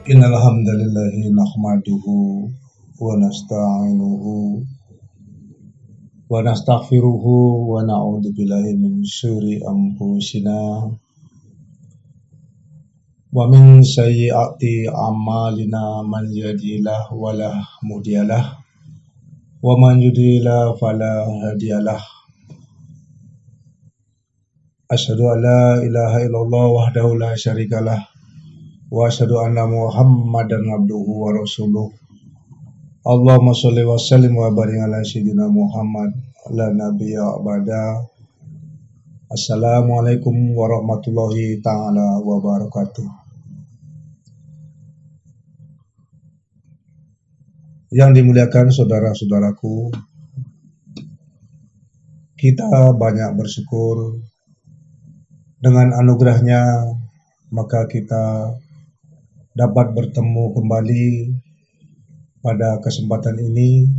Innal hamdalillahi nahmaduhu wa nasta'inuhu wa nastaghfiruhu wa na'udzu billahi min syururi anfusina wa min sayyiati a'malina man yahdihillahu wa la mudhiyalah wa man yudlil fala hadiyalah. Asyhadu an la ilaha illallah wahdahu la syarikalah wa asyhadu anna Muhammadan abduhu wa rasuluh. Allahumma sholli wa sallim wa barik ala sayyidina Muhammad la nabiyya ba'da. Assalamualaikum warahmatullahi ta'ala wabarakatuh. Yang dimuliakan saudara-saudaraku, kita banyak bersyukur dengan anugerahnya, maka kita dapat bertemu kembali pada kesempatan ini.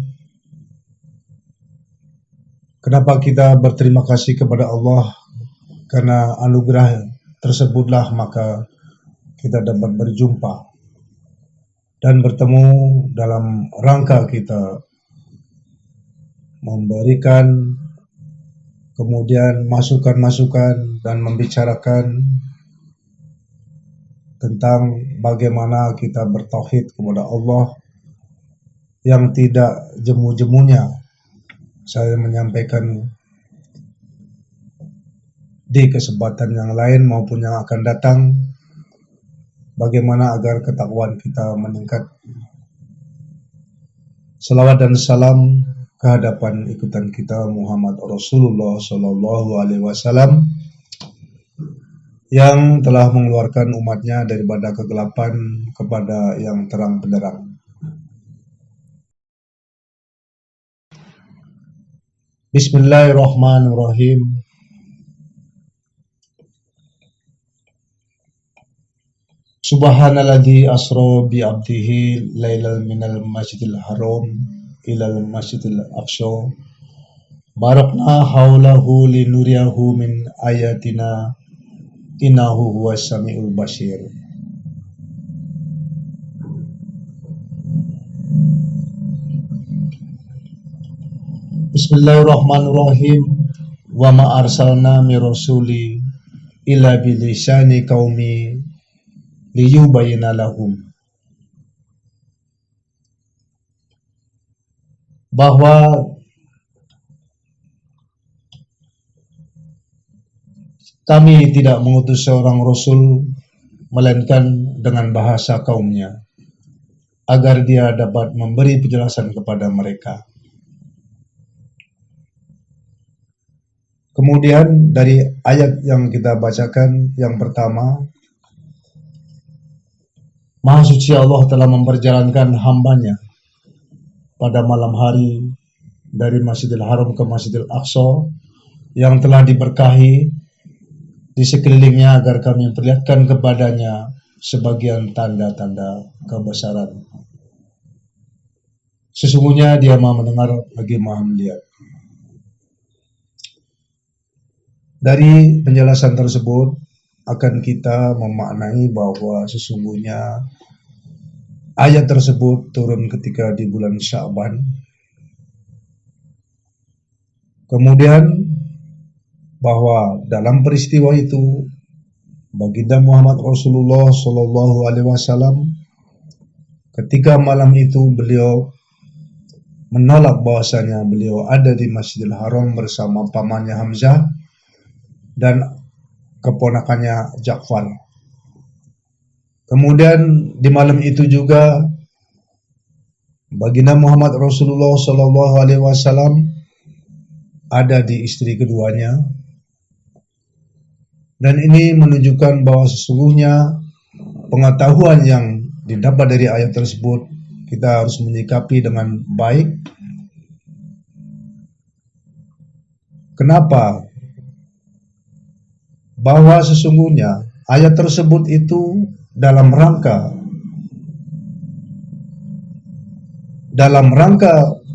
Kenapa kita berterima kasih kepada Allah? Karena anugerah tersebutlah maka kita dapat berjumpa dan bertemu dalam rangka kita memberikan kemudian masukan-masukan dan membicarakan tentang bagaimana kita bertauhid kepada Allah yang tidak jemu-jemunya. Saya menyampaikan di kesempatan yang lain maupun yang akan datang, bagaimana agar ketakwaan kita meningkat. Salawat dan salam kehadapan ikutan kita Muhammad Rasulullah Sallallahu Alaihi Wasallam yang telah mengeluarkan umatnya daripada kegelapan kepada yang terang benderang. Bismillahirrahmanirrahim. Subhanalladzi asra bi 'abdihi lailal minal masjidil haram ilal masjidil aqsa barakna haulahu linuriyahu min ayatina innahu huwas samiul basir. Bismillahirrahmanirrahim. Wa ma arsalna mir rasuli illa bilisani qaumi liyubayyana lahum. Bahwa kami tidak mengutus seorang rasul melainkan dengan bahasa kaumnya agar dia dapat memberi penjelasan kepada mereka. Kemudian dari ayat yang kita bacakan yang pertama, Maha Suci Allah telah memperjalankan hambanya pada malam hari dari Masjidil Haram ke Masjidil Aqsa yang telah diberkahi di sekelilingnya agar kami perlihatkan kepadanya sebagian tanda-tanda kebesaran. Sesungguhnya dia maha mendengar lagi maha melihat. Dari penjelasan tersebut akan kita memaknai bahwa sesungguhnya ayat tersebut turun ketika di bulan Sya'ban. Kemudian bahwa dalam peristiwa itu baginda Muhammad Rasulullah Sallallahu Alaihi Wasallam ketika malam itu beliau menolak bahwasanya beliau ada di Masjidil Haram bersama pamannya Hamzah dan keponakannya Ja'far. Kemudian di malam itu juga baginda Muhammad Rasulullah Sallallahu Alaihi Wasallam ada di istri keduanya, dan ini menunjukkan bahwa sesungguhnya pengetahuan yang didapat dari ayat tersebut kita harus menyikapi dengan baik. Kenapa? Bahwa sesungguhnya ayat tersebut itu dalam rangka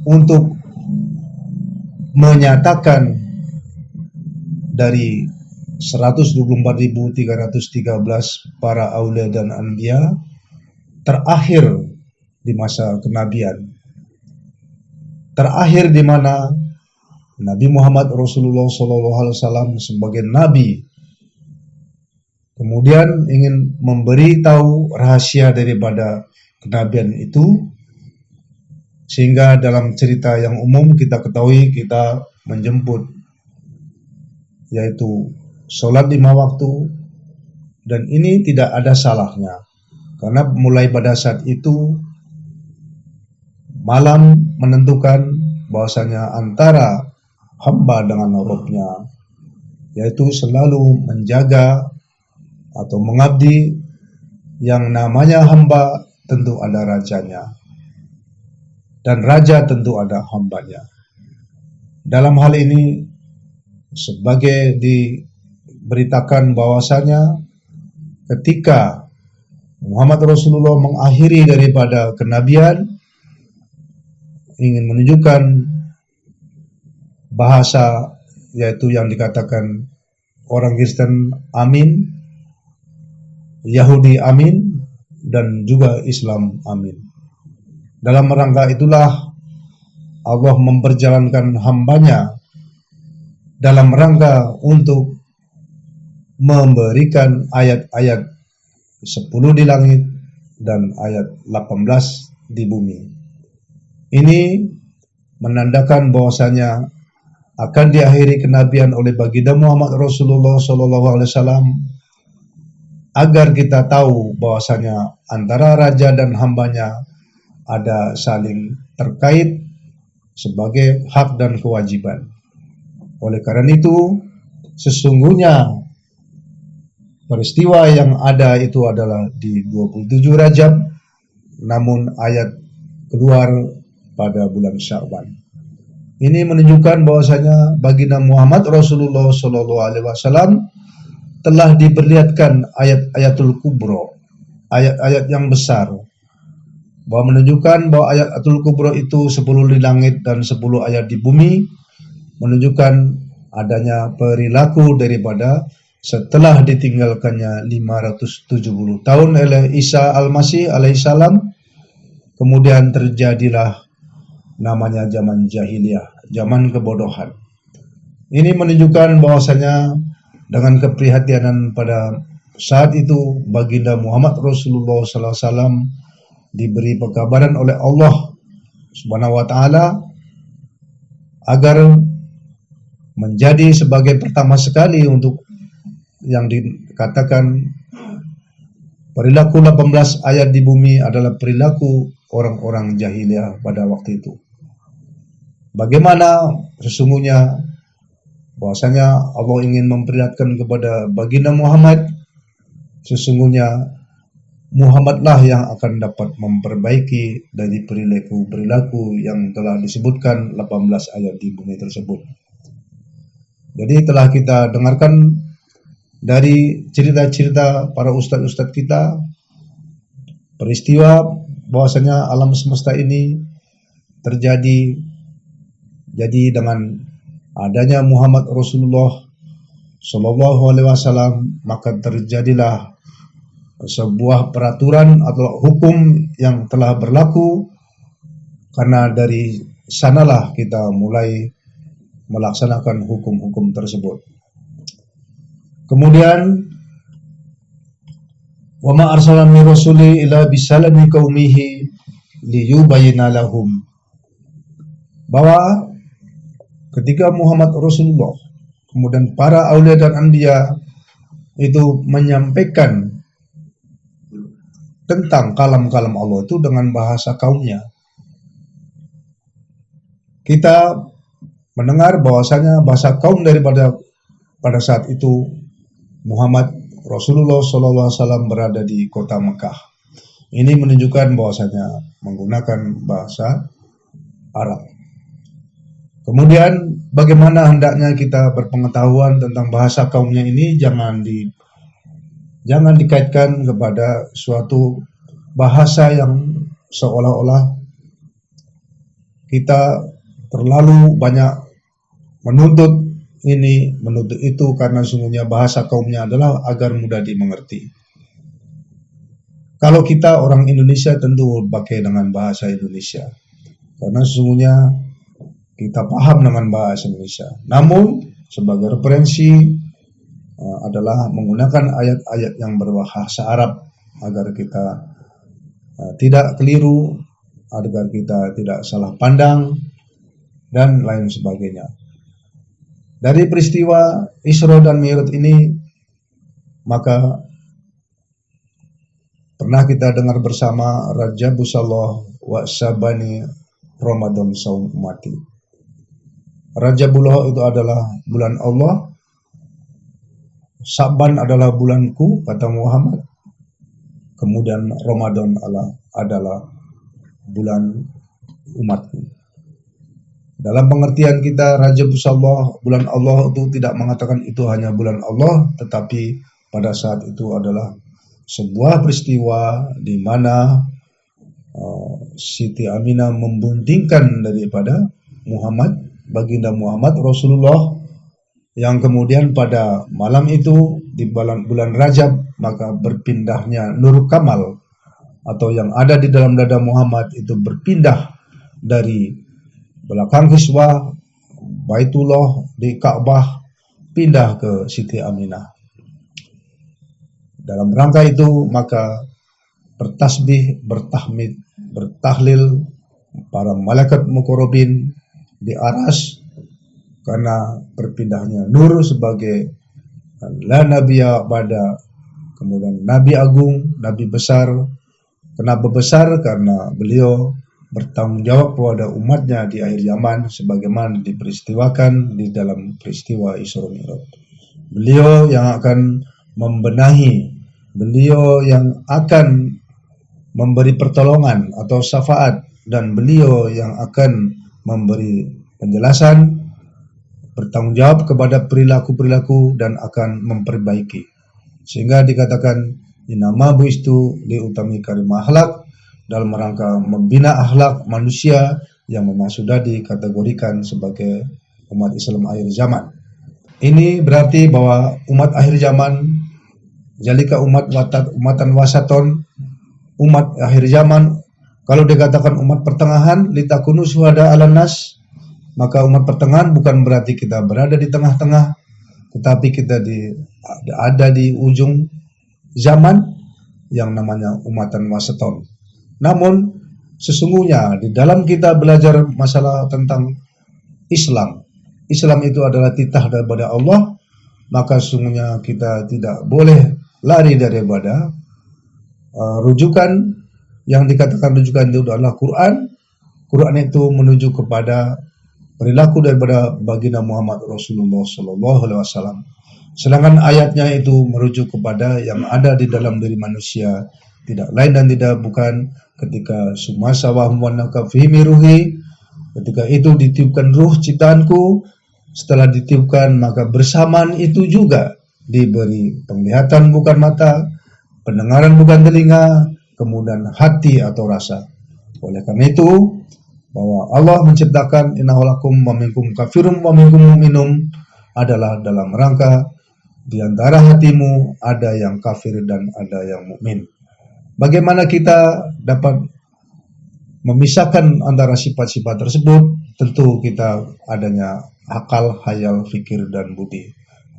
untuk menyatakan dari 124.313 para aulia dan anbiya terakhir di masa kenabian, terakhir di mana Nabi Muhammad Rasulullah SAW sebagai nabi kemudian ingin memberitahu rahasia daripada kenabian itu, sehingga dalam cerita yang umum kita ketahui kita menjemput yaitu sholat 5 waktu, dan ini tidak ada salahnya karena mulai pada saat itu malam menentukan bahwasanya antara hamba dengan Rabbnya, yaitu selalu menjaga atau mengabdi. Yang namanya hamba tentu ada rajanya, dan raja tentu ada hambanya. Dalam hal ini sebagai diberitakan bahwasanya ketika Muhammad Rasulullah mengakhiri daripada kenabian, ingin menunjukkan bahasa yaitu yang dikatakan orang Kristen amin, Yahudi amin, dan juga Islam amin. Dalam rangka itulah Allah memperjalankan hambanya dalam rangka untuk memberikan ayat-ayat 10 di langit dan ayat 18 di bumi. Ini menandakan bahwasanya akan diakhiri kenabian oleh baginda Muhammad Rasulullah SAW, agar kita tahu bahwasanya antara raja dan hambanya ada saling terkait sebagai hak dan kewajiban. Oleh karena itu, sesungguhnya peristiwa yang ada itu adalah di 27 Rajab, namun ayat keluar pada bulan Sya'ban. Ini menunjukkan bahwasanya baginda Muhammad Rasulullah SAW telah diperlihatkan ayat-ayatul kubro, ayat-ayat yang besar, bahwa menunjukkan bahwa ayat-ayatul kubro itu 10 di langit dan 10 ayat di bumi, menunjukkan adanya perilaku daripada setelah ditinggalkannya 570 tahun oleh Isa Al-Masih alaihissalam, kemudian terjadilah namanya zaman jahiliyah, zaman kebodohan. Ini menunjukkan bahwasanya dengan keprihatinan pada saat itu baginda Muhammad Rasulullah SAW diberi pekabaran oleh Allah Subhanahu wa Ta'ala agar menjadi sebagai pertama sekali untuk yang dikatakan perilaku 18 ayat di bumi adalah perilaku orang-orang jahiliyah pada waktu itu. Bagaimana sesungguhnya bahwasanya Allah ingin memperlihatkan kepada baginda Muhammad, sesungguhnya Muhammadlah yang akan dapat memperbaiki dari perilaku yang telah disebutkan 18 ayat di bumi tersebut. Jadi telah kita dengarkan dari cerita-cerita para ustadz-ustadz kita, peristiwa bahwasanya alam semesta ini terjadi dengan adanya Muhammad Rasulullah Sallallahu Alaihi Wasallam, maka terjadilah sebuah peraturan atau hukum yang telah berlaku, karena dari sanalah kita mulai melaksanakan hukum-hukum tersebut. Kemudian wa ma arsalna min rasuli illa bisalami qaumihi liyubayyana lahum, bahwa ketika Muhammad Rasulullah kemudian para aulia dan anbiya itu menyampaikan tentang kalam-kalam Allah itu dengan bahasa kaumnya, kita mendengar bahwasanya bahasa kaum daripada pada saat itu Muhammad Rasulullah SAW berada di kota Mekah. Ini menunjukkan bahwasanya menggunakan bahasa Arab. Kemudian bagaimana hendaknya kita berpengetahuan tentang bahasa kaumnya ini, jangan dikaitkan kepada suatu bahasa yang seolah-olah kita terlalu banyak menuntut ini, menuntut itu, karena sungguhnya bahasa kaumnya adalah agar mudah dimengerti. Kalau kita orang Indonesia tentu pakai dengan bahasa Indonesia, karena sesungguhnya kita paham dengan bahasa Indonesia. Namun sebagai referensi adalah menggunakan ayat-ayat yang berbahasa Arab agar kita tidak keliru, agar kita tidak salah pandang dan lain sebagainya. Dari peristiwa Isra dan Mi'raj ini, maka pernah kita dengar bersama Raja Busallah wa Sabani Ramadan saum umati. Raja Buloh itu adalah bulan Allah, Saban adalah bulanku, kata Muhammad. Kemudian Ramadan adalah bulan umatku. Dalam pengertian kita, Raja Busallah, bulan Allah itu tidak mengatakan itu hanya bulan Allah, tetapi pada saat itu adalah sebuah peristiwa di mana Siti Aminah membuntingkan daripada baginda Muhammad Rasulullah, yang kemudian pada malam itu di bulan Rajab maka berpindahnya Nur Kamal atau yang ada di dalam dada Muhammad itu berpindah dari belakang kiswah Baitullah di Ka'bah pindah ke Siti Aminah. Dalam rangka itu maka bertasbih, bertahmid, bertahlil para malaikat muqarrabin di aras karena berpindahnya Nur sebagai la nabiyya ba'da, kemudian Nabi Agung, Nabi besar. Kenapa besar? Karena beliau bertanggung jawab kepada umatnya di akhir zaman sebagaimana diperistiwakan di dalam peristiwa Isra Mi'raj. Beliau yang akan membenahi, beliau yang akan memberi pertolongan atau syafaat, dan beliau yang akan memberi penjelasan, bertanggung jawab kepada perilaku-perilaku dan akan memperbaiki. Sehingga dikatakan inama buistu liutami karim akhlak, dalam rangka membina akhlak manusia yang memang sudah dikategorikan sebagai umat Islam akhir zaman. Ini berarti bahwa umat akhir zaman, jalika umatan wasaton, umat akhir zaman, kalau dikatakan umat pertengahan, litakunu syuhada 'alan nas, maka umat pertengahan bukan berarti kita berada di tengah-tengah, tetapi kita ada di ujung zaman yang namanya umatan wasaton. Namun sesungguhnya di dalam kita belajar masalah tentang Islam itu adalah titah daripada Allah, maka sesungguhnya kita tidak boleh lari daripada rujukan yang dikatakan rujukan itu adalah Quran. Quran itu menuju kepada perilaku daripada baginda Muhammad Rasulullah SAW. Sedangkan ayatnya itu merujuk kepada yang ada di dalam diri manusia, tidak lain dan tidak bukan ketika sumasa wa huwanaka fi miruhi, ketika itu ditiupkan ruh ciptaanku, setelah ditiupkan maka bersamaan itu juga diberi penglihatan bukan mata, pendengaran bukan telinga, kemudian hati atau rasa. Oleh karena itu bahwa Allah menciptakan innahulakum wa minkum kafirum wa minkum mu'minum adalah dalam rangka di antara hatimu ada yang kafir dan ada yang mukmin. Bagaimana kita dapat memisahkan antara sifat-sifat tersebut? Tentu kita adanya akal, hayal, fikir dan budi.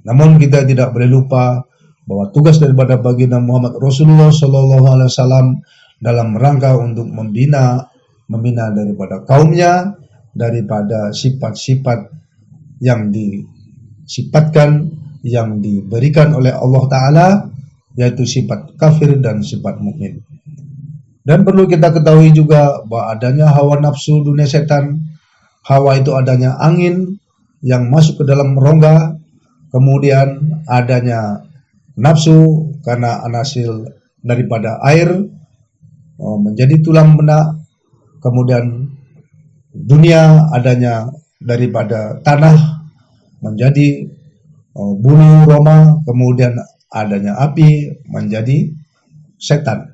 Namun kita tidak boleh lupa bahwa tugas daripada baginda Muhammad Rasulullah SAW dalam rangka untuk membina daripada kaumnya daripada sifat-sifat yang disifatkan, yang diberikan oleh Allah Ta'ala, yaitu sifat kafir dan sifat mukmin. Dan perlu kita ketahui juga bahwa adanya hawa nafsu dunia setan. Hawa itu adanya angin yang masuk ke dalam rongga, kemudian adanya nafsu karena hasil daripada air menjadi tulang benak, kemudian dunia adanya daripada tanah menjadi bulu roma, kemudian adanya api menjadi setan,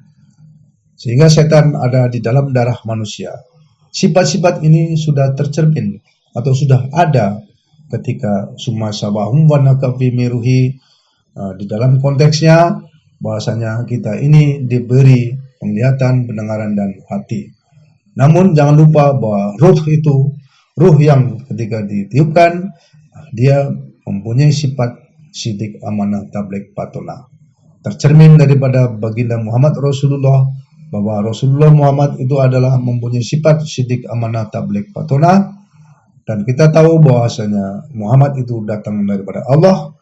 sehingga setan ada di dalam darah manusia. Sifat-sifat ini sudah tercermin atau sudah ada ketika sumasabahum wa nakafi miruhi, di dalam konteksnya bahwasanya kita ini diberi penglihatan, pendengaran, dan hati. Namun jangan lupa bahwa ruh itu, ruh yang ketika ditiupkan, dia mempunyai sifat sidik, amanah, tabligh, patona. Tercermin daripada baginda Muhammad Rasulullah, bahwa Rasulullah Muhammad itu adalah mempunyai sifat sidik, amanah, tabligh, patona. Dan kita tahu bahwasanya Muhammad itu datang daripada Allah,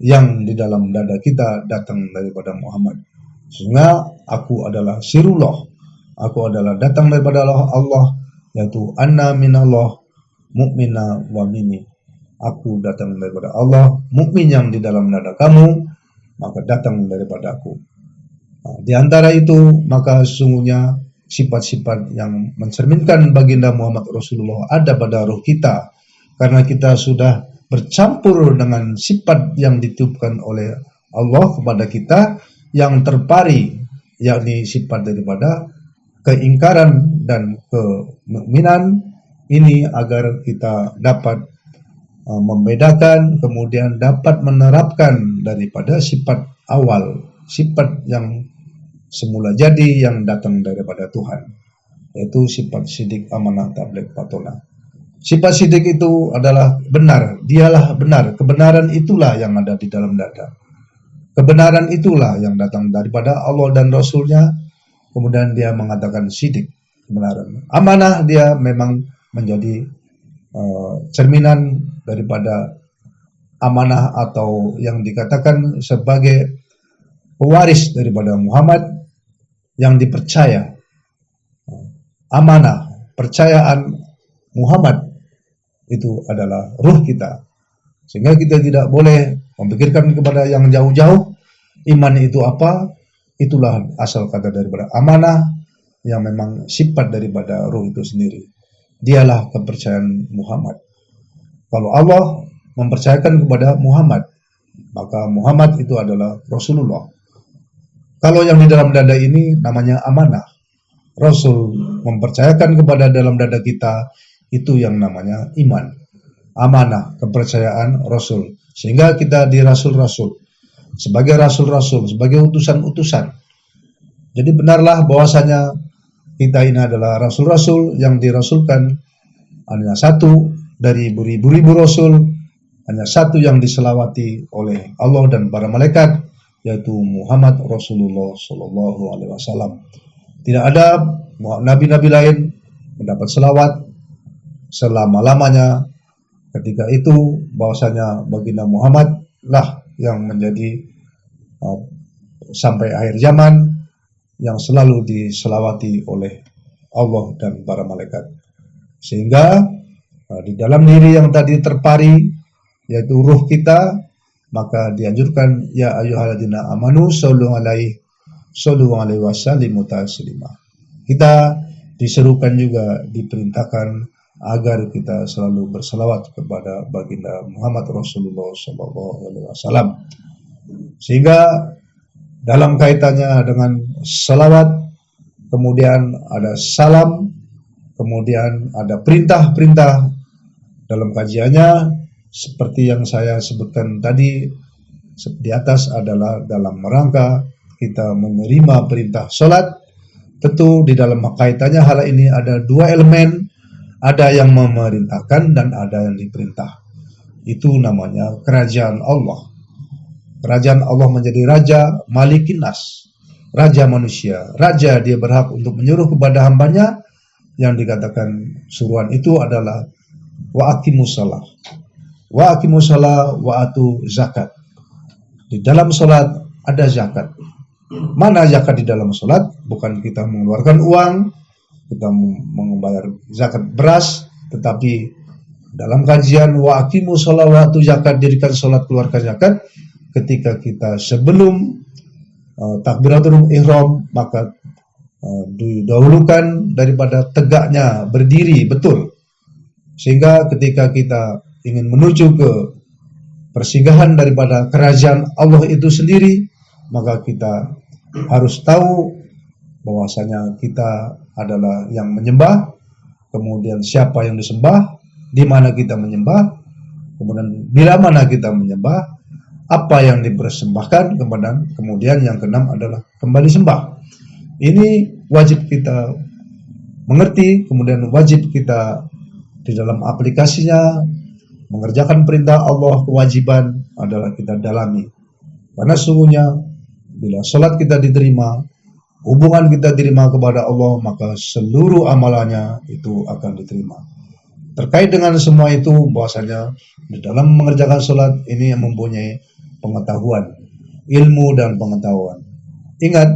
yang di dalam dada kita datang daripada Muhammad. Sehingga aku adalah sirullah, aku adalah datang daripada Allah, yaitu anna minallah mu'mina wa mini. Aku datang daripada Allah, mukmin yang di dalam dada kamu, maka datang daripada aku. Nah, di antara itu, maka sesungguhnya sifat-sifat yang mencerminkan baginda Muhammad Rasulullah ada pada ruh kita, karena kita sudah bercampur dengan sifat yang ditiupkan oleh Allah kepada kita, yang terpari, yakni sifat daripada keingkaran dan kemukminan ini, agar kita dapat membedakan, kemudian dapat menerapkan daripada sifat awal, sifat yang semula jadi yang datang daripada Tuhan, yaitu sifat sidik, amanah, tabligh, patona. Sifat sidik itu adalah benar, dialah benar, kebenaran itulah yang ada di dalam dada. Kebenaran itulah yang datang daripada Allah dan Rasulnya, kemudian dia mengatakan sidik, kebenaran. Amanah, dia memang menjadi cerminan daripada amanah, atau yang dikatakan sebagai pewaris daripada Muhammad yang dipercaya. Amanah, percayaan Muhammad itu adalah ruh kita, sehingga kita tidak boleh memikirkan kepada yang jauh-jauh. Iman itu apa? Itulah asal kata daripada amanah, yang memang sifat daripada ruh itu sendiri. Dialah kepercayaan Muhammad. Kalau Allah mempercayakan kepada Muhammad, maka Muhammad itu adalah Rasulullah. Kalau yang di dalam dada ini namanya amanah. Rasul mempercayakan kepada dalam dada kita, itu yang namanya iman. Amanah, kepercayaan Rasul. Sehingga kita di rasul-rasul, sebagai rasul-rasul, sebagai utusan-utusan. Jadi benarlah bahwasanya kita ini adalah rasul-rasul yang dirasulkan, hanya satu dari beribu-ribu rasul, hanya satu yang diselawati oleh Allah dan para malaikat, yaitu Muhammad Rasulullah Shallallahu Alaihi Wasallam. Tidak ada nabi-nabi lain mendapat selawat selama-lamanya. Ketika itu bahwasanya baginda Muhammad lah yang menjadi sampai akhir zaman yang selalu diselawati oleh Allah dan para malaikat. Sehingga di dalam diri yang tadi terpari, yaitu ruh kita, maka dianjurkan ya ayyuhalladzina amanu sallu alaihi wasallimu taslima. Kita diserukan juga, diperintahkan agar kita selalu berselawat kepada baginda Muhammad Rasulullah SAW. Sehingga dalam kaitannya dengan selawat, kemudian ada salam, kemudian ada perintah-perintah dalam kajiannya, seperti yang saya sebutkan tadi di atas, adalah dalam rangka kita menerima perintah sholat. Tentu di dalam kaitannya hal ini ada dua elemen, ada yang memerintahkan dan ada yang diperintah. Itu namanya kerajaan Allah. Kerajaan Allah menjadi raja, malikin nas, raja manusia. Raja, dia berhak untuk menyuruh kepada hambanya. Yang dikatakan suruhan itu adalah wa aqimus shalah, wa aqimus shalah wa atu zakat. Di dalam sholat ada zakat. Mana zakat di dalam sholat? Bukan kita mengeluarkan uang, kita membayar zakat beras, tetapi dalam kajian wa aqimus shalah wa atu zakat, dirikan sholat, keluarkan zakat. Ketika kita sebelum takbiratul ihram, maka didahulukan daripada tegaknya berdiri betul, sehingga ketika kita ingin menuju ke persinggahan daripada kerajaan Allah itu sendiri, maka kita harus tahu bahwasanya kita adalah yang menyembah, kemudian siapa yang disembah, di mana kita menyembah, kemudian bila mana kita menyembah, apa yang dipersembahkan, kemudian yang keenam adalah kembali sembah. Ini wajib kita mengerti, kemudian wajib kita di dalam aplikasinya mengerjakan perintah Allah. Kewajiban adalah kita dalami, karena sesungguhnya bila sholat kita diterima, hubungan kita diterima kepada Allah, maka seluruh amalannya itu akan diterima. Terkait dengan semua itu, bahwasanya di dalam mengerjakan sholat ini yang mempunyai pengetahuan, ilmu dan pengetahuan. Ingat,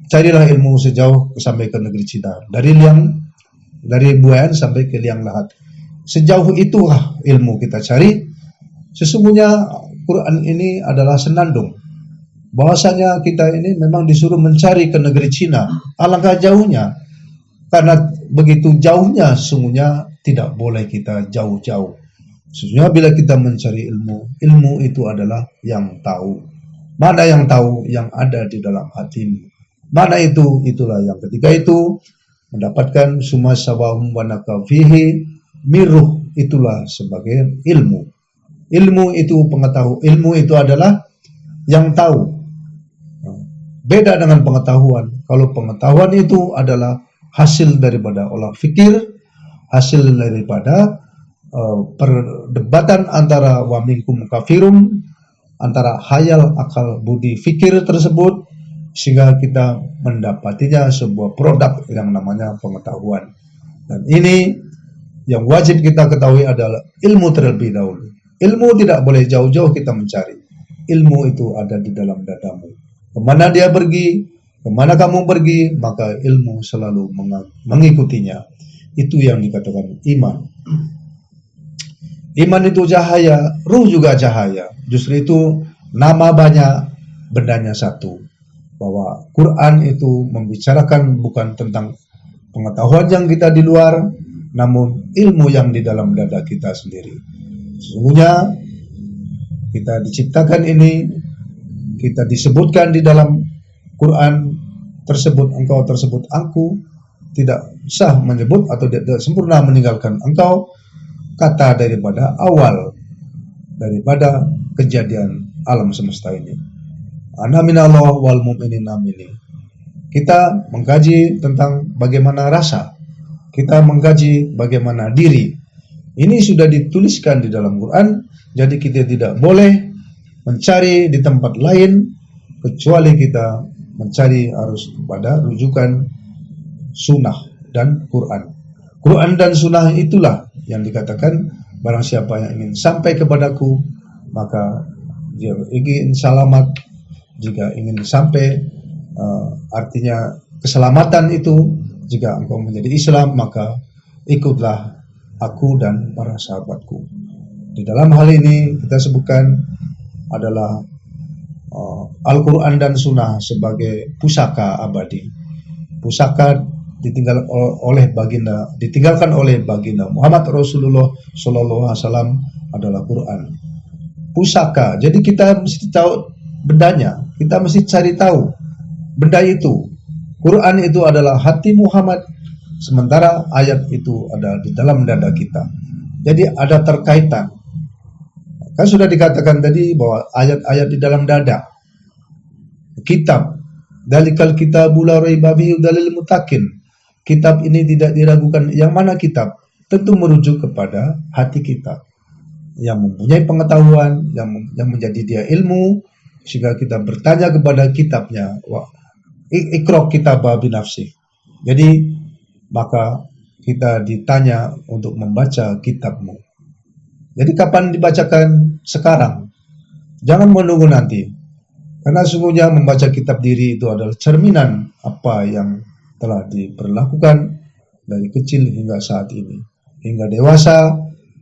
carilah ilmu sejauh sampai ke negeri Cina, dari Buayan sampai ke Liang Lahat. Sejauh itulah ilmu kita cari. Sesungguhnya Quran ini adalah senandung, bahwasanya kita ini memang disuruh mencari ke negeri Cina. Alangkah jauhnya, karena begitu jauhnya sesungguhnya tidak boleh kita jauh-jauh. Sesungguhnya bila kita mencari ilmu, ilmu itu adalah yang tahu. Mana yang tahu? Yang ada di dalam hatimu. Mana itu? Itulah yang ketika itu mendapatkan summa sawahum wa nakafihi miruh, itulah sebagai ilmu. Ilmu itu pengetahuan. Ilmu itu adalah yang tahu. Beda dengan pengetahuan. Kalau pengetahuan itu adalah hasil daripada olah fikir, hasil daripada perdebatan antara wa minkum kafirun, antara hayal, akal, budi, fikir tersebut, sehingga kita mendapatinya sebuah produk yang namanya pengetahuan. Dan ini yang wajib kita ketahui adalah ilmu terlebih dahulu. Ilmu tidak boleh jauh-jauh kita mencari. Ilmu itu ada di dalam dadamu. Kemana dia pergi, kemana kamu pergi, maka ilmu selalu mengikutinya. Itu yang dikatakan iman. Iman itu cahaya, ruh juga cahaya. Justru itu nama banyak, bendanya satu. Bahwa Quran itu membicarakan bukan tentang pengetahuan yang kita di luar, namun ilmu yang di dalam dada kita sendiri. Sesungguhnya kita diciptakan ini, kita disebutkan di dalam Quran tersebut, engkau tersebut aku, tidak sah menyebut atau tidak sempurna meninggalkan engkau, kata daripada awal, daripada kejadian alam semesta ini. Ana minallah wal mu'minina minni. Kita mengkaji tentang bagaimana rasa, kita mengkaji bagaimana diri. Ini sudah dituliskan di dalam Quran, jadi kita tidak boleh mencari di tempat lain, kecuali kita mencari harus pada rujukan sunnah dan Quran. Quran dan sunnah itulah yang dikatakan barang siapa yang ingin sampai kepadaku, maka dia ingin selamat. Jika ingin sampai, artinya keselamatan itu, jika engkau menjadi Islam, maka ikutlah aku dan para sahabatku. Di dalam hal ini kita sebutkan adalah Al-Quran dan Sunnah sebagai pusaka abadi. Pusaka ditinggalkan oleh baginda Muhammad Rasulullah SAW adalah Quran. Pusaka. Jadi kita mesti tahu bendanya. Kita mesti cari tahu benda itu. Quran itu adalah hati Muhammad, sementara ayat itu ada di dalam dada kita. Jadi ada terkaitan. Kan sudah dikatakan tadi bahwa ayat-ayat di dalam dada. Kitab. Dalikal kitabu la raiba fihi dalil mutakin. Kitab ini tidak diragukan. Yang mana kitab? Tentu merujuk kepada hati kita, yang mempunyai pengetahuan, yang menjadi dia ilmu, sehingga kita bertanya kepada kitabnya, ikra kitabah binafsi. Jadi maka kita ditanya untuk membaca kitabmu. Jadi kapan dibacakan? Sekarang. Jangan menunggu nanti. Karena sesungguhnya membaca kitab diri itu adalah cerminan apa yang telah diperlakukan dari kecil hingga saat ini. Hingga dewasa,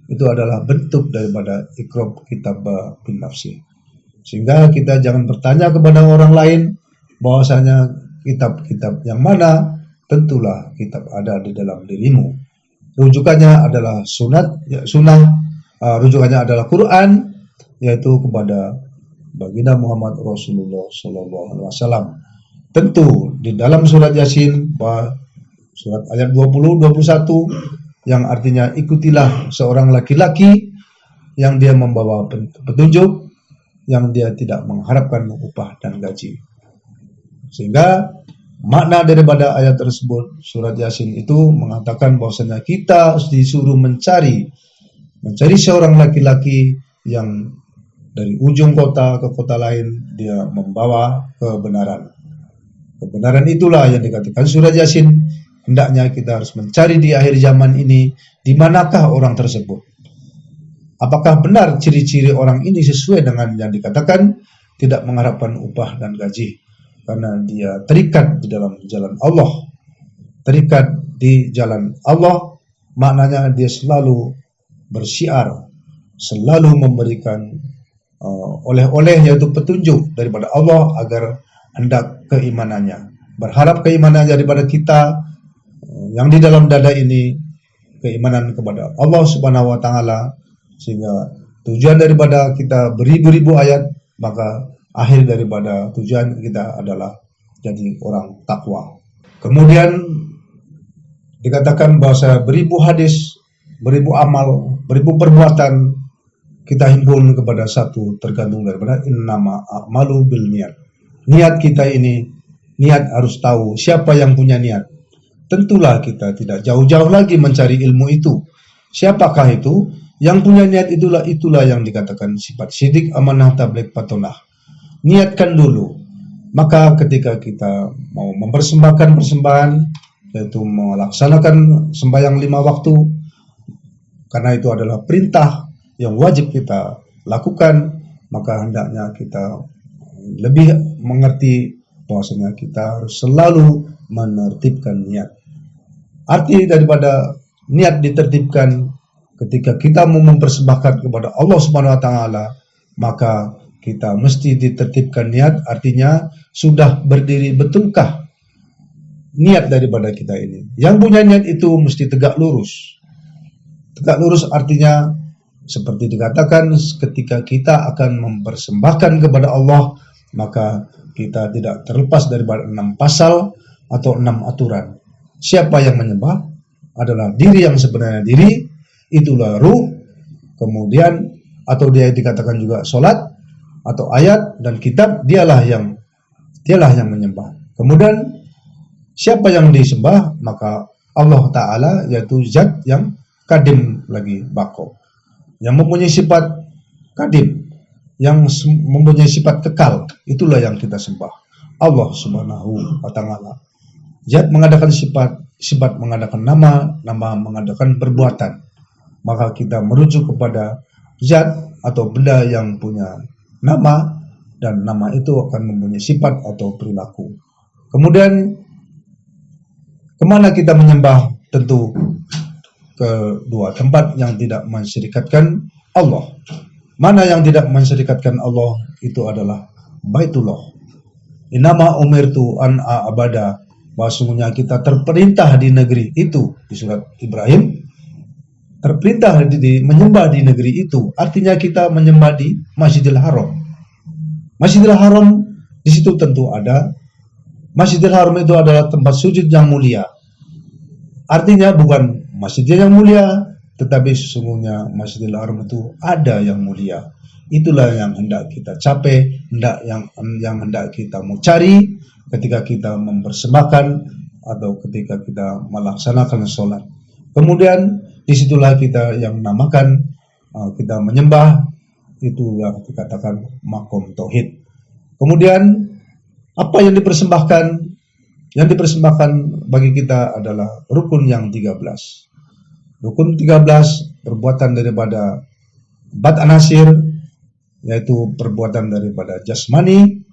itu adalah bentuk daripada ikra kitabah binafsi. Sehingga kita jangan bertanya kepada orang lain bahwasanya kitab-kitab yang mana, tentulah kitab ada di dalam dirimu. Rujukannya adalah sunnah, rujukannya adalah Quran, yaitu kepada baginda Muhammad Rasulullah SAW. Tentu di dalam surat Yasin, surat ayat 20-21, yang artinya ikutilah seorang laki-laki yang dia membawa petunjuk, yang dia tidak mengharapkan upah dan gaji. Sehingga Makna daripada ayat tersebut, surat Yasin itu mengatakan bahwasanya kita disuruh mencari seorang laki-laki yang dari ujung kota ke kota lain, dia membawa kebenaran. Kebenaran itulah yang dikatakan surat Yasin. Hendaknya kita harus mencari di akhir zaman ini, di manakah orang tersebut. Apakah benar ciri-ciri orang ini sesuai dengan yang dikatakan, tidak mengharapkan upah dan gaji, karena dia terikat di dalam jalan Allah. Terikat di jalan Allah, maknanya dia selalu bersyiar, selalu memberikan oleh-oleh, yaitu petunjuk daripada Allah agar hendak keimanannya. Berharap keimanan daripada kita yang di dalam dada ini, keimanan kepada Allah Subhanahu wa taala, sehingga tujuan daripada kita beribu-ribu ayat, maka akhir daripada tujuan kita adalah jadi orang takwa. Kemudian dikatakan bahwa beribu hadis, beribu amal, beribu perbuatan kita himpun kepada satu, tergantung daripada innama a'malu bil niat. Niat kita ini, niat harus tahu siapa yang punya niat. Tentulah kita tidak jauh-jauh lagi mencari ilmu itu. Siapakah itu? Yang punya niat itulah yang dikatakan sifat sidik, amanah, tabligh, patonah. Niatkan dulu. Maka ketika kita mau mempersembahkan persembahan, yaitu melaksanakan sembahyang 5 waktu, karena itu adalah perintah yang wajib kita lakukan, maka hendaknya kita lebih mengerti bahwasanya kita harus selalu menertibkan niat. Arti daripada niat ditertibkan ketika kita mau mempersembahkan kepada Allah Subhanahu wa taala, maka kita mesti ditertibkan niat, artinya sudah berdiri betulkah niat daripada kita ini. Yang punya niat itu mesti tegak lurus. Tegak lurus artinya seperti dikatakan ketika kita akan mempersembahkan kepada Allah, maka kita tidak terlepas daripada 6 pasal atau 6 aturan. Siapa yang menyembah adalah diri yang sebenarnya diri, itulah ruh. Kemudian atau dia dikatakan juga solat atau ayat dan kitab, dialah yang menyembah. Kemudian siapa yang disembah, maka Allah Ta'ala, yaitu zat yang kadim lagi bako, yang mempunyai sifat kadim, yang mempunyai sifat kekal, itulah yang kita sembah. Allah Subhanahu wa taala. Zat mengadakan sifat mengadakan nama mengadakan perbuatan. Maka kita merujuk kepada zat atau benda yang punya nama, dan nama itu akan mempunyai sifat atau perilaku. Kemudian kemana kita menyembah? Tentu kedua tempat yang tidak mensyirikatkan Allah. Mana yang tidak mensyirikatkan Allah? Itu adalah Baitullah. Innama umirtu an a'bada, bahwasanya kita terperintah di negeri itu, di surat Ibrahim, terperintah menyembah di negeri itu, artinya kita menyembah di Masjidil Haram. Masjidil Haram di situ tentu ada. Masjidil Haram itu adalah tempat sujud yang mulia. Artinya bukan masjid yang mulia, tetapi sesungguhnya Masjidil Haram itu ada yang mulia. Itulah yang hendak kita capai, yang hendak kita mau cari ketika kita mempersembahkan atau ketika kita melaksanakan sholat. Kemudian disitulah kita yang namakan kita menyembah, itu yang dikatakan makom tauhid. Kemudian apa yang dipersembahkan? Yang dipersembahkan bagi kita adalah rukun yang 13. Rukun 13 perbuatan daripada bad anasir, yaitu perbuatan daripada jasmani.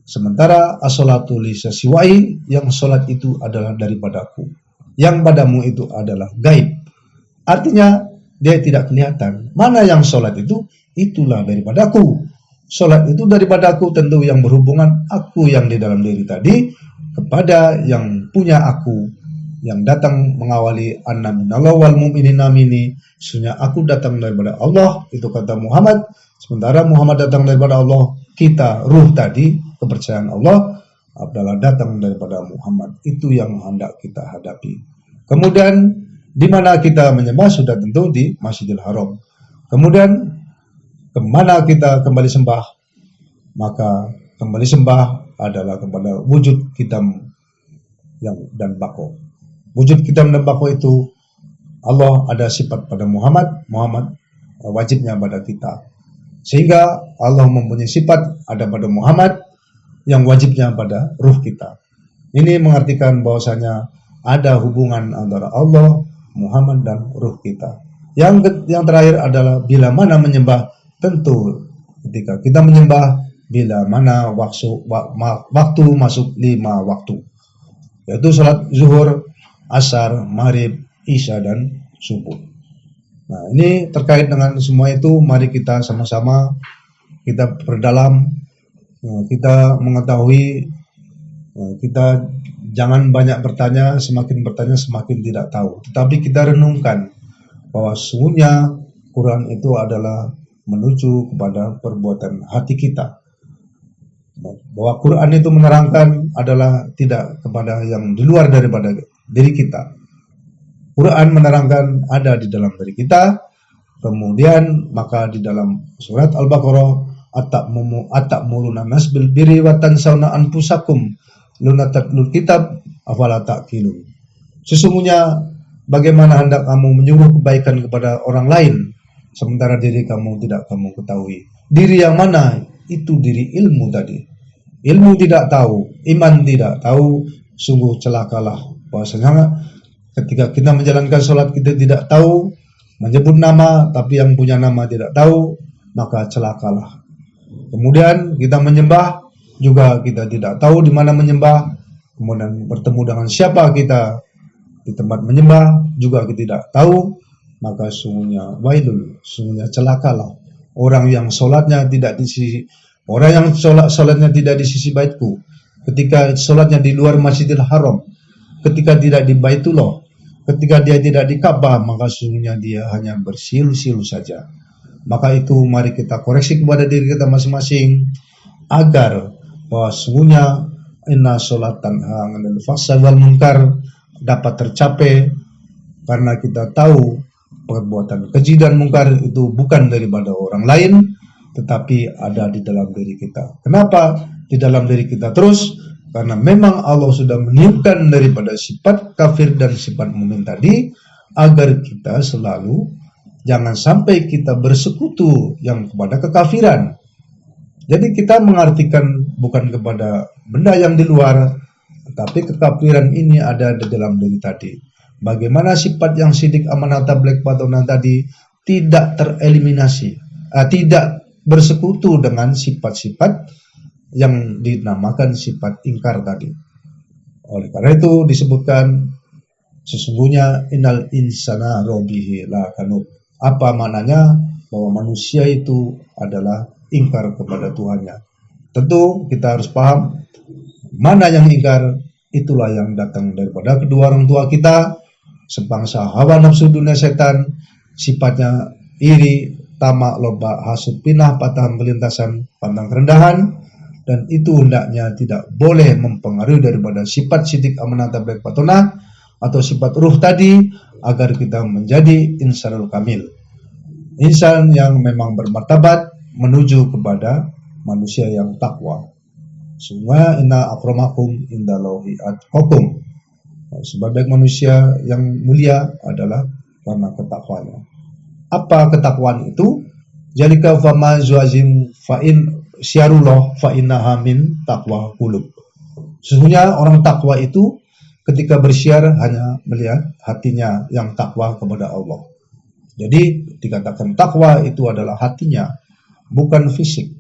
Sementara as-sholatu li sasiwai, yang sholat itu adalah daripadaku, yang padamu itu adalah gaib. Artinya dia tidak kelihatan. Mana yang sholat itu? Itulah daripadaku. Sholat itu daripadaku, tentu yang berhubungan aku yang di dalam diri tadi kepada yang punya aku, yang datang mengawali anna minallah wal mu'minina minni, sesungguhnya aku datang daripada Allah, itu kata Muhammad. Sementara Muhammad datang daripada Allah, kita ruh tadi, kepercayaan Allah adalah datang daripada Muhammad. Itu yang hendak kita hadapi. Kemudian di mana kita menyembah? Sudah tentu di Masjidil Haram. Kemudian kemana kita kembali sembah? Maka kembali sembah adalah kepada wujud kita dan bako. Wujud kitab dan bako itu Allah ada sifat pada Muhammad, Muhammad wajibnya pada kita. Sehingga Allah mempunyai sifat ada pada Muhammad yang wajibnya pada ruh kita. Ini mengartikan bahwasanya ada hubungan antara Allah, Muhammad dan ruh kita. Yang terakhir adalah bila mana menyembah, tentu ketika kita menyembah bila mana waktu masuk 5 waktu, yaitu salat zuhur, asar, maghrib, isya dan subuh. Nah, ini terkait dengan semua itu, mari kita sama-sama kita perdalam, kita mengetahui, kita jangan banyak bertanya, semakin bertanya semakin tidak tahu. Tetapi kita renungkan bahwa sesungguhnya Quran itu adalah menuju kepada perbuatan hati kita. Bahwa Quran itu menerangkan adalah tidak kepada yang di luar daripada diri kita. Quran menerangkan ada di dalam diri kita. Kemudian maka di dalam surat Al-Baqarah, atamuruna nas bil birri wa tansawna anfusakum lunatatlul kitab afala taqilun. Sesungguhnya bagaimana hendak kamu menyuruh kebaikan kepada orang lain sementara diri kamu tidak kamu ketahui. Diri yang mana? Itu diri ilmu tadi. Ilmu tidak tahu, iman tidak tahu, sungguh celakalah. Bahwasanya ketika kita menjalankan sholat kita tidak tahu, menyebut nama tapi yang punya nama tidak tahu, maka celakalah. Kemudian kita menyembah juga kita tidak tahu di mana menyembah, kemudian bertemu dengan siapa kita di tempat menyembah juga kita tidak tahu, maka sungguhnya wailul, sungguhnya celakalah orang yang sholatnya tidak di sisi, orang yang sholatnya tidak di sisi baitku, ketika sholatnya di luar Masjidil Haram, ketika tidak di Baitullah, ketika dia tidak di Ka'bah, maka sungguhnya dia hanya bersiul-siul saja. Maka itu mari kita koreksi kepada diri kita masing-masing agar bahwa sungguhnya inna sholatan anil fahsya wal munkar dapat tercapai, karena kita tahu perbuatan keji dan mungkar itu bukan daripada orang lain tetapi ada di dalam diri kita. Kenapa di dalam diri kita terus? Karena memang Allah sudah meniupkan daripada sifat kafir dan sifat mukmin tadi agar kita selalu jangan sampai kita bersekutu yang kepada kekafiran. Jadi kita mengartikan bukan kepada benda yang di luar, tetapi kekafiran ini ada di dalam diri tadi. Bagaimana sifat yang sidik amanata black patona tadi tidak tereliminasi, tidak bersekutu dengan sifat-sifat yang dinamakan sifat ingkar tadi. Oleh karena itu disebutkan sesungguhnya innal insana rabbihi lakanut. Apa maknanya? Bahwa manusia itu adalah ingkar kepada Tuhannya. Tentu kita harus paham mana yang ingkar, itulah yang datang daripada kedua orang tua kita, sebangsa hawa nafsu dunia setan, sifatnya iri, tamak, loba, hasud, pinah, patah, melintasan, pandang kerendahan, dan itu hendaknya tidak boleh mempengaruhi daripada sifat sidik amanata black patona atau sifat ruh tadi, agar kita menjadi insanul kamil, insan yang memang bermartabat menuju kepada manusia yang takwa. Semua inna akramakum indallahi atqakum. Sebagai manusia yang mulia adalah karena ketakwanya. Apa ketakwaan itu? Jalika fama zuazim fa'in syarullah fa'innaha min taqwa qulub. Sesungguhnya orang takwa itu ketika bersiar hanya melihat hatinya yang takwa kepada Allah. Jadi dikatakan takwa itu adalah hatinya, bukan fisik.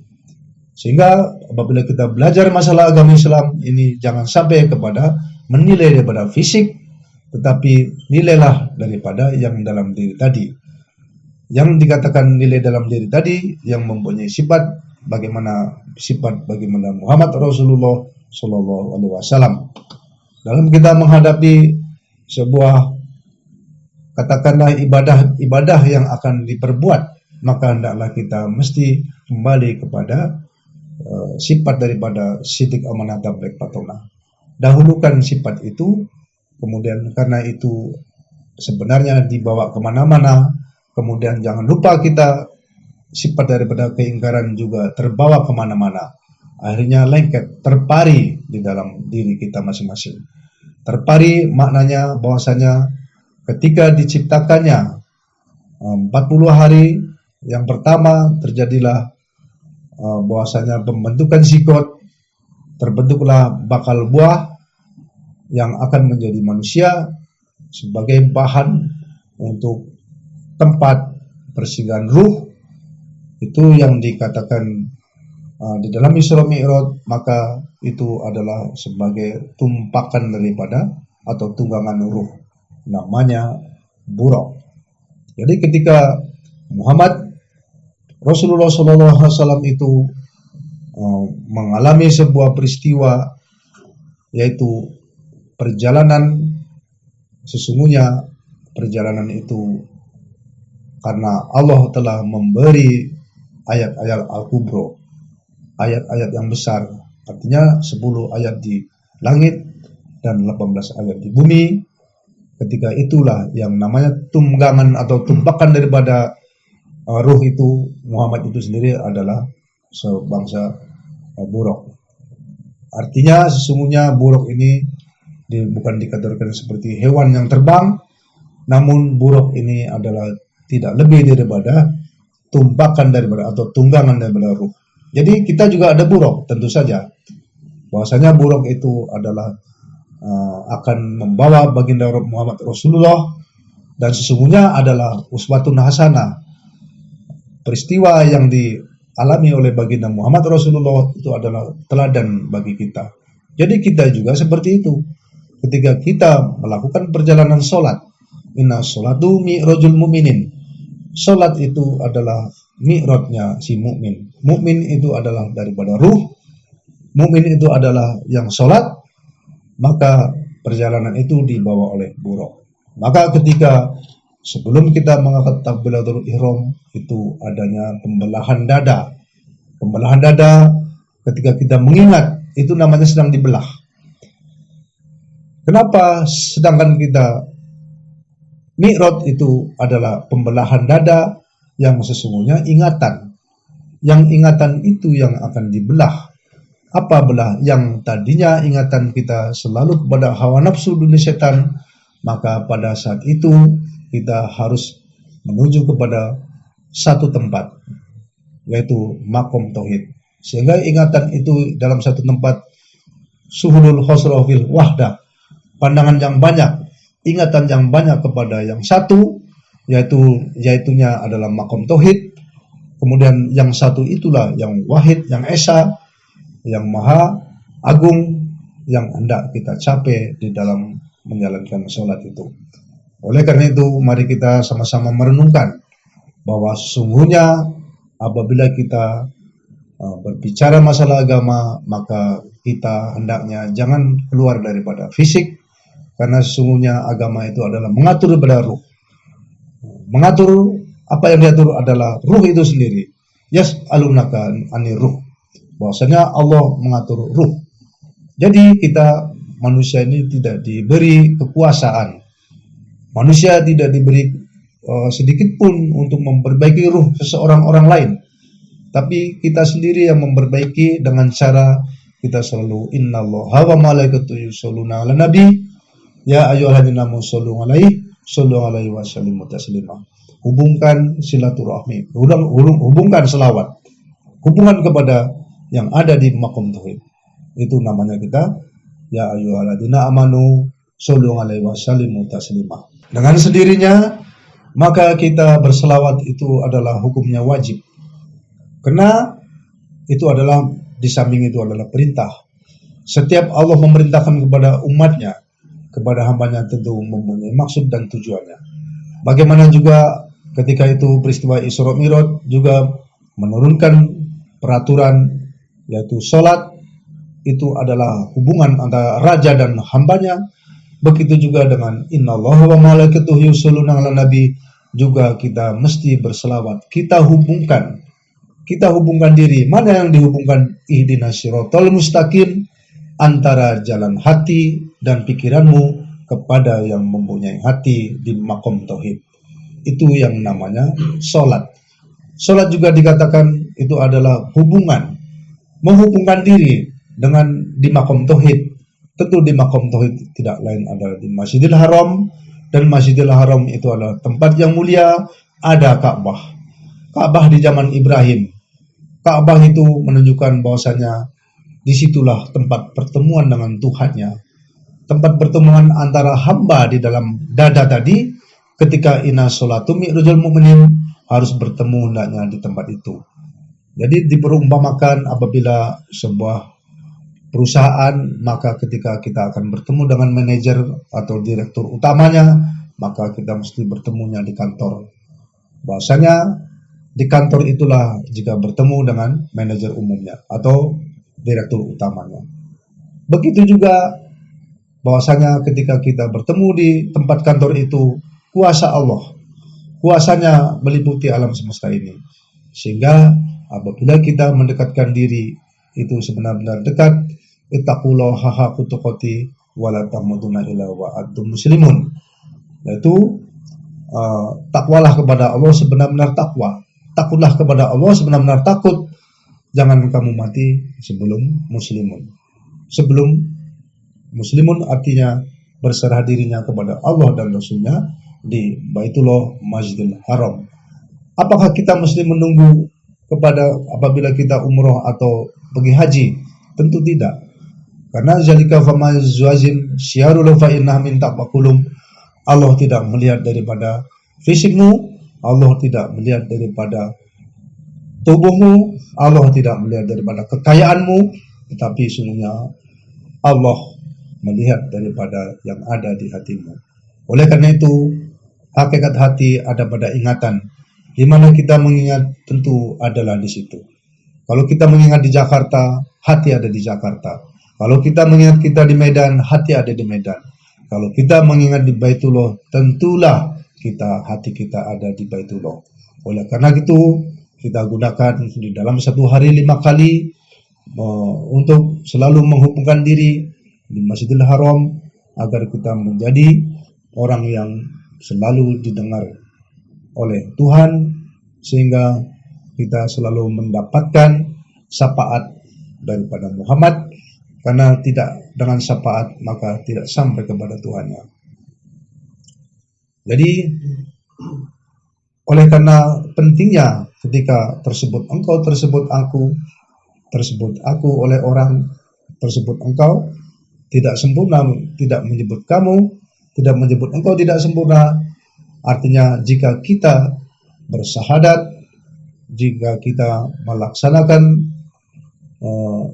Sehingga apabila kita belajar masalah agama Islam ini jangan sampai kepada menilai daripada fisik, tetapi nilailah daripada yang dalam diri tadi. Yang dikatakan nilai dalam diri tadi yang mempunyai sifat bagaimana Muhammad Rasulullah Shallallahu Alaihi Wasallam. Dalam kita menghadapi sebuah katakanlah ibadah yang akan diperbuat, maka hendaklah kita mesti kembali kepada sifat daripada sidik amanata black patona. Dahulukan sifat itu, kemudian karena itu sebenarnya dibawa kemana-mana, kemudian jangan lupa kita sifat daripada keingkaran juga terbawa kemana-mana, akhirnya lengket, terpari di dalam diri kita masing-masing. Terpari maknanya bahwasanya ketika diciptakannya 40 hari yang pertama terjadilah bahwasanya pembentukan zigot, terbentuklah bakal buah yang akan menjadi manusia sebagai bahan untuk tempat persinggahan ruh. Itu yang dikatakan di dalam Isra Mi'raj, maka itu adalah sebagai tumpakan daripada atau tunggangan ruh, namanya buraq. Jadi ketika Muhammad Rasulullah SAW itu mengalami sebuah peristiwa, yaitu perjalanan, sesungguhnya perjalanan itu karena Allah telah memberi ayat-ayat Al-Kubro, ayat-ayat yang besar, artinya 10 ayat di langit dan 18 ayat di bumi. Ketika itulah yang namanya tunggangan atau tumpakan daripada ruh itu, Muhammad itu sendiri adalah sebangsa buraq. Artinya sesungguhnya buraq ini bukan dikategorikan seperti hewan yang terbang, namun buraq ini adalah tidak lebih daripada tumpakan daripada atau tunggangan daripada ruh. Jadi kita juga ada buraq, tentu saja bahwasanya buraq itu adalah akan membawa baginda Muhammad Rasulullah, dan sesungguhnya adalah uswatun hasanah. Peristiwa yang dialami oleh baginda Muhammad Rasulullah itu adalah teladan bagi kita. Jadi kita juga seperti itu. Ketika kita melakukan perjalanan sholat, inna sholatu mi'rajul mu'minin. Sholat itu adalah mi'rajnya si mukmin. Mukmin itu adalah daripada ruh. Mukmin itu adalah yang sholat. Maka perjalanan itu dibawa oleh buraq. Maka ketika sebelum kita mengangkat takbiratul ihram, itu adanya pembelahan dada. Pembelahan dada ketika kita mengingat, itu namanya sedang dibelah. Kenapa? Sedangkan kita mi'raj itu adalah pembelahan dada yang sesungguhnya ingatan. Yang ingatan itu yang akan dibelah. Apa belah? Yang tadinya ingatan kita selalu kepada hawa nafsu dunia setan, maka pada saat itu kita harus menuju kepada satu tempat, yaitu makom tauhid. Sehingga ingatan itu dalam satu tempat, suhulul khosroh fil wahdah, pandangan yang banyak, ingatan yang banyak kepada yang satu, yaitunya adalah makom tauhid. Kemudian yang satu itulah yang wahid, yang esa, yang maha agung, yang hendak kita capai di dalam menjalankan sholat itu. Oleh karena itu, mari kita sama-sama merenungkan bahwa sesungguhnya apabila kita berbicara masalah agama, maka kita hendaknya jangan keluar daripada fisik, karena sesungguhnya agama itu adalah mengatur daripada ruh. Mengatur, apa yang diatur adalah ruh itu sendiri. Yas'alunaka anir ruh. Bahwasanya Allah mengatur ruh. Jadi kita manusia ini tidak diberi kekuasaan. Manusia tidak diberi sedikit pun untuk memperbaiki ruh seseorang orang lain. Tapi kita sendiri yang memperbaiki dengan cara kita selalu innallaha wa malaikatahu yusholluna 'alan nabi ya ayyuhalladzina amanu shollu 'alaihi wa sallimu taslima. Hubungkan silaturahmi, hubungkan selawat, hubungan kepada yang ada di makom tauhid. Itu namanya kita ya ayyuhalladzina amanu shollu 'alaihi wa sallimu taslima. Dengan sendirinya maka kita berselawat itu adalah hukumnya wajib. Karena itu adalah, di samping itu adalah perintah. Setiap Allah memerintahkan kepada umatnya, kepada hambanya tentu mempunyai maksud dan tujuannya. Bagaimana juga ketika itu peristiwa Isra Mi'raj juga menurunkan peraturan, yaitu sholat itu adalah hubungan antara raja dan hambanya. Begitu juga dengan innallaha wa malaikatahu yusholluna 'alan nabi, juga kita mesti berselawat. Kita hubungkan diri. Mana yang dihubungkan? Ihdinas siratal mustaqim, antara jalan hati dan pikiranmu kepada yang mempunyai hati di makom tauhid. Itu yang namanya sholat. Sholat juga dikatakan itu adalah hubungan, menghubungkan diri dengan di makom tauhid. Tentu di maqam tauhid tidak lain adalah di Masjidil Haram, dan Masjidil Haram itu adalah tempat yang mulia. Ada Ka'bah. Ka'bah di zaman Ibrahim. Ka'bah itu menunjukkan bahwasanya disitulah tempat pertemuan dengan Tuhannya. Tempat pertemuan antara hamba di dalam dada tadi, ketika inna sholatu mi'rajul mu'minin, harus bertemu hendaknya di tempat itu. Jadi diperumpamakan apabila sebuah perusahaan, maka ketika kita akan bertemu dengan manajer atau direktur utamanya, maka kita mesti bertemunya di kantor. Bahwasanya di kantor itulah jika bertemu dengan manajer umumnya atau direktur utamanya. Begitu juga bahwasanya ketika kita bertemu di tempat kantor itu, kuasa Allah, kuasanya meliputi alam semesta ini. Sehingga apabila kita mendekatkan diri itu sebenar-benar dekat, ittaqullaha haqqa tuqatih wa la tamutunna illa wa antum muslimun. Yaitu takwalah kepada Allah sebenar-benar takwa. Takutlah kepada Allah sebenar-benar takut. Jangan kamu mati sebelum muslimun. Sebelum muslimun artinya berserah dirinya kepada Allah dan Rasulnya di Baitullah Masjidil Haram. Apakah kita mesti menunggu kepada apabila kita umroh atau pergi haji? Tentu tidak. Karena zalika famazwajin syarul fa innah min taqwakulum. Allah tidak melihat daripada fisikmu, Allah tidak melihat daripada tubuhmu, Allah tidak melihat daripada kekayaanmu, tetapi sungguhnya Allah melihat daripada yang ada di hatimu. Oleh karena itu, hakikat hati ada pada ingatan. Di mana kita mengingat tentu adalah di situ. Kalau kita mengingat di Jakarta, hati ada di Jakarta. Kalau kita mengingat kita di Medan, hati ada di Medan. Kalau kita mengingat di Baitullah, tentulah hati kita ada di Baitullah. Oleh karena itu, kita gunakan di dalam satu hari 5 kali untuk selalu menghubungkan diri di Masjidil Haram agar kita menjadi orang yang selalu didengar oleh Tuhan, sehingga kita selalu mendapatkan syafaat daripada Muhammad, karena tidak dengan syafaat maka tidak sampai kepada Tuhannya. Jadi oleh karena pentingnya ketika tersebut engkau, tersebut aku oleh orang, tersebut engkau, tidak sempurna, tidak menyebut kamu, tidak menyebut engkau tidak sempurna. Artinya jika kita bersyahadat, jika kita melaksanakan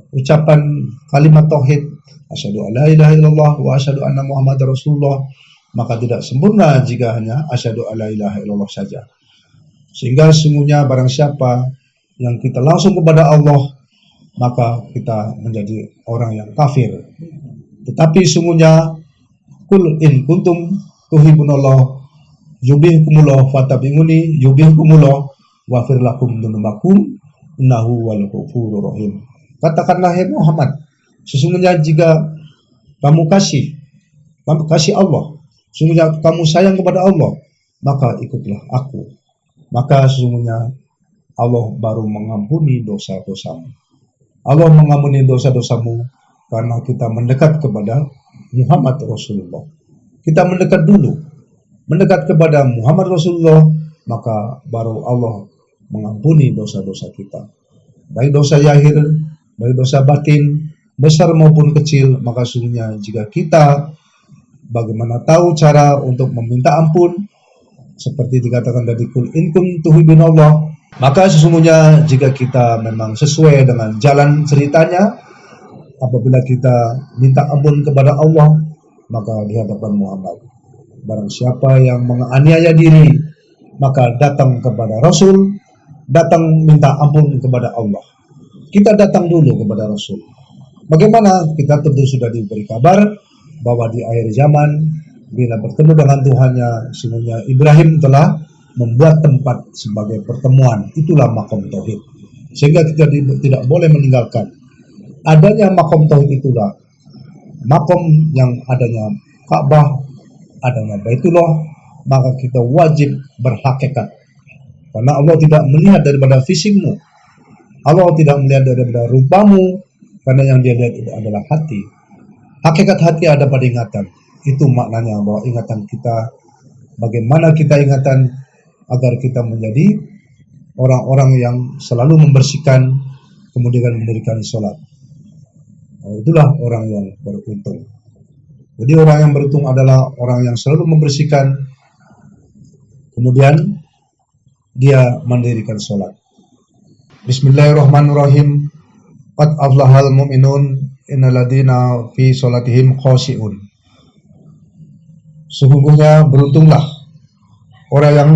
ucapan kalimat tauhid, asyhadu alla ilaha illallah wa asyhadu anna muhammadar rasulullah, maka tidak sempurna jika hanya asyhadu alla ilaha illallah saja. Sehingga sungguhnya barang siapa yang kita langsung kepada Allah, maka kita menjadi orang yang kafir. Tetapi sungguhnya kul in kuntum tuhibbunallah yubihkumullah fattabi'uni yubihkumullah waghfir lakum dzunubakum innahu wal ghafurur rahim. Katakanlah hai Muhammad, sesungguhnya jika kamu kasih Allah, sesungguhnya kamu sayang kepada Allah, maka ikutlah aku. Maka sesungguhnya Allah baru mengampuni dosa-dosamu. Allah mengampuni dosa-dosamu karena kita mendekat kepada Muhammad Rasulullah. Kita mendekat dulu, mendekat kepada Muhammad Rasulullah, maka baru Allah mengampuni dosa-dosa kita. Baik dosa zahir, baik dosa batin, besar maupun kecil. Maka sesungguhnya jika kita bagaimana tahu cara untuk meminta ampun, seperti dikatakan tadi, kul in kuntum tuhibbunallah, maka sesungguhnya jika kita memang sesuai dengan jalan ceritanya, apabila kita minta ampun kepada Allah, maka di hadapan Muhammad, barang siapa yang menganiaya diri, maka datang kepada Rasul, datang minta ampun kepada Allah. Kita datang dulu kepada Rasul. Bagaimana? Kita tentu sudah diberi kabar bahwa di akhir zaman, bila bertemu dengan Tuhannya, sesungguhnya Ibrahim telah membuat tempat sebagai pertemuan. Itulah maqam tauhid. Sehingga kita tidak boleh meninggalkan. Adanya maqam tauhid itulah maqam yang adanya Ka'bah, adanya Baitullah, maka kita wajib berhakikat. Karena Allah tidak melihat daripada fisikmu, Allah tidak melihat daripada rupamu, karena yang dia lihat itu adalah hati. Hakikat hati ada pada ingatan. Itu maknanya bahwa ingatan kita, bagaimana kita ingatan agar kita menjadi orang-orang yang selalu membersihkan, kemudian mendirikan sholat. Itulah orang yang beruntung. Jadi orang yang beruntung adalah orang yang selalu membersihkan, kemudian dia mendirikan sholat. Bismillahirrahmanirrahim. Qad aflahal mu'minun innalladzina fi sholatihim khashi'un. Sesungguhnya beruntunglah orang yang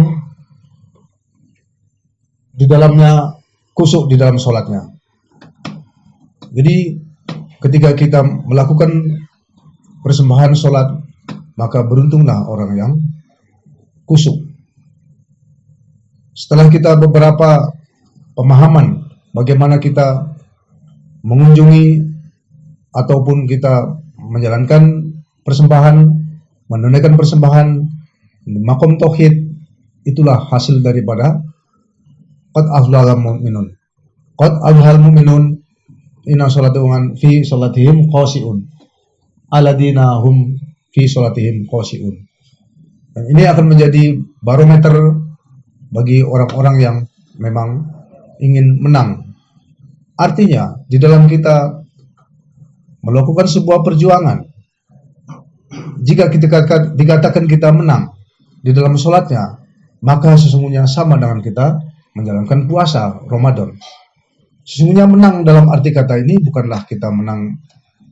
di dalamnya khusyuk di dalam sholatnya. Jadi ketika kita melakukan persembahan sholat, maka beruntunglah orang yang khusyuk. Setelah kita beberapa pemahaman bagaimana kita mengunjungi ataupun kita menjalankan persembahan, menunaikan persembahan di makom tauhid, itulah hasil daripada qad aflahal mu'minun. Qad aflahal mu'minun inna sholatihim fi sholatihim khashi'un alladzina hum fi sholatihim khashi'un. Dan ini akan menjadi barometer bagi orang-orang yang memang ingin menang. Artinya, di dalam kita melakukan sebuah perjuangan, jika kita dikatakan kita menang di dalam sholatnya, maka sesungguhnya sama dengan kita menjalankan puasa Ramadan. Sesungguhnya menang dalam arti kata ini bukanlah kita menang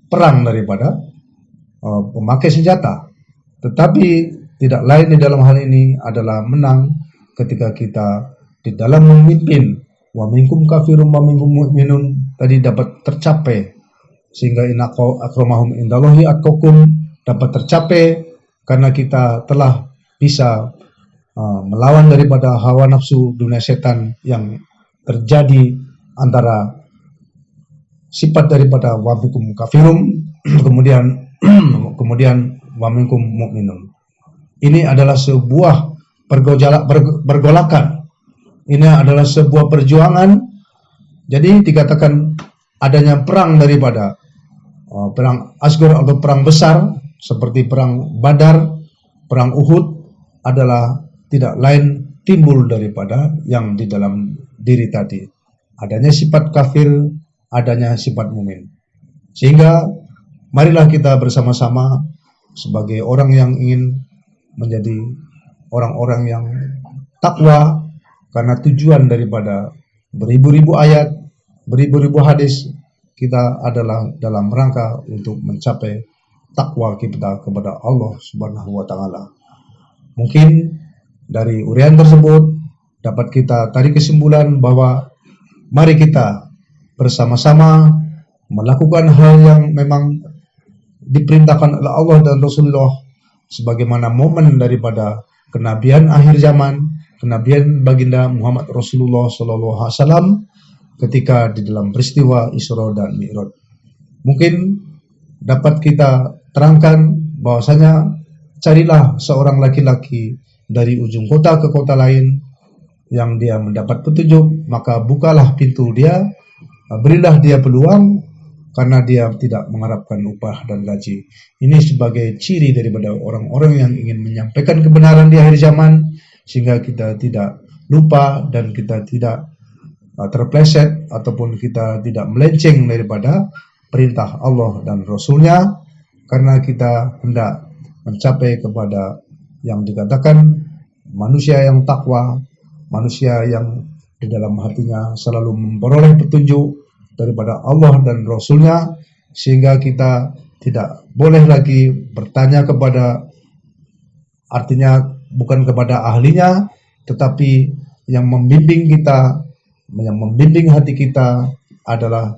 perang daripada pemakai senjata, tetapi tidak lain di dalam hal ini adalah menang ketika kita di dalam memimpin wa minkum kafirun wa minkum mu'minun tadi dapat tercapai, sehingga inna akramahum indallahi atqakum dapat tercapai karena kita telah bisa melawan daripada hawa nafsu dunia setan yang terjadi antara sifat daripada wa minkum kafirum kemudian wa minkum mu'minun. Ini adalah sebuah pergolakan. Ini adalah sebuah perjuangan. Jadi dikatakan adanya perang daripada perang asghar atau perang besar seperti perang Badar, perang Uhud adalah tidak lain timbul daripada yang di dalam diri tadi. Adanya sifat kafir, adanya sifat mumin. Sehingga marilah kita bersama-sama sebagai orang yang ingin menjadi orang-orang yang takwa, karena tujuan daripada beribu-ribu ayat, beribu-ribu hadis kita adalah dalam rangka untuk mencapai takwa kita kepada Allah Subhanahu wa taala. Mungkin dari uraian tersebut dapat kita tarik kesimpulan bahwa mari kita bersama-sama melakukan hal yang memang diperintahkan oleh Allah dan Rasulullah, sebagaimana momen daripada kenabian akhir zaman, kenabian baginda Muhammad Rasulullah SAW ketika di dalam peristiwa Isra dan Mi'raj. Mungkin dapat kita terangkan bahwasanya carilah seorang laki-laki dari ujung kota ke kota lain yang dia mendapat petunjuk, maka bukalah pintu dia, berilah dia peluang, karena dia tidak mengharapkan upah dan gaji. Ini sebagai ciri daripada orang-orang yang ingin menyampaikan kebenaran di akhir zaman, sehingga kita tidak lupa dan kita tidak terpleset ataupun kita tidak melenceng daripada perintah Allah dan Rasulnya, karena kita hendak mencapai kepada yang dikatakan manusia yang takwa, manusia yang di dalam hatinya selalu memperoleh petunjuk daripada Allah dan Rasulnya, sehingga kita tidak boleh lagi bertanya kepada, artinya bukan kepada ahlinya, tetapi yang membimbing kita, yang membimbing hati kita adalah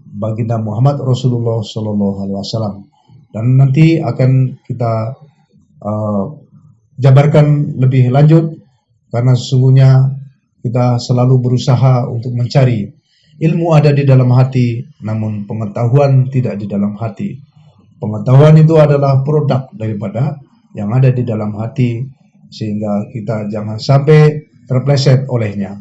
baginda Muhammad Rasulullah SAW. Dan nanti akan kita jabarkan lebih lanjut, karena sesungguhnya kita selalu berusaha untuk mencari ilmu ada di dalam hati, namun pengetahuan tidak di dalam hati. Pengetahuan itu adalah produk daripada yang ada di dalam hati, sehingga kita jangan sampai terpleset olehnya.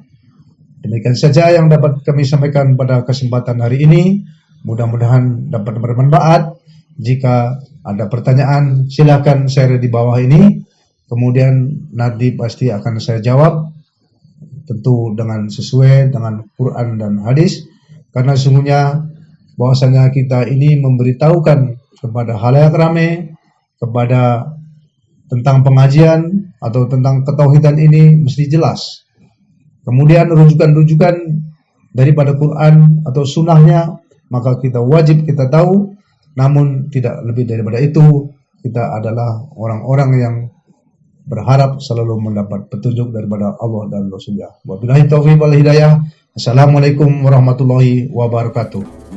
Demikian saja yang dapat kami sampaikan pada kesempatan hari ini. Mudah-mudahan dapat bermanfaat Jika ada pertanyaan, silakan share di bawah ini. Kemudian nanti pasti akan saya jawab, tentu dengan sesuai dengan Quran dan hadis. Karena sesungguhnya bahwasanya kita ini memberitahukan kepada halayak ramai, kepada tentang pengajian atau tentang ketauhidan ini mesti jelas. Kemudian rujukan-rujukan daripada Quran atau sunnahnya, maka kita wajib kita tahu. Namun tidak lebih daripada itu, kita adalah orang-orang yang berharap selalu mendapat petunjuk daripada Allah dan Rasulnya. Wabillahi taufiq wal hidayah. Assalamualaikum warahmatullahi wabarakatuh.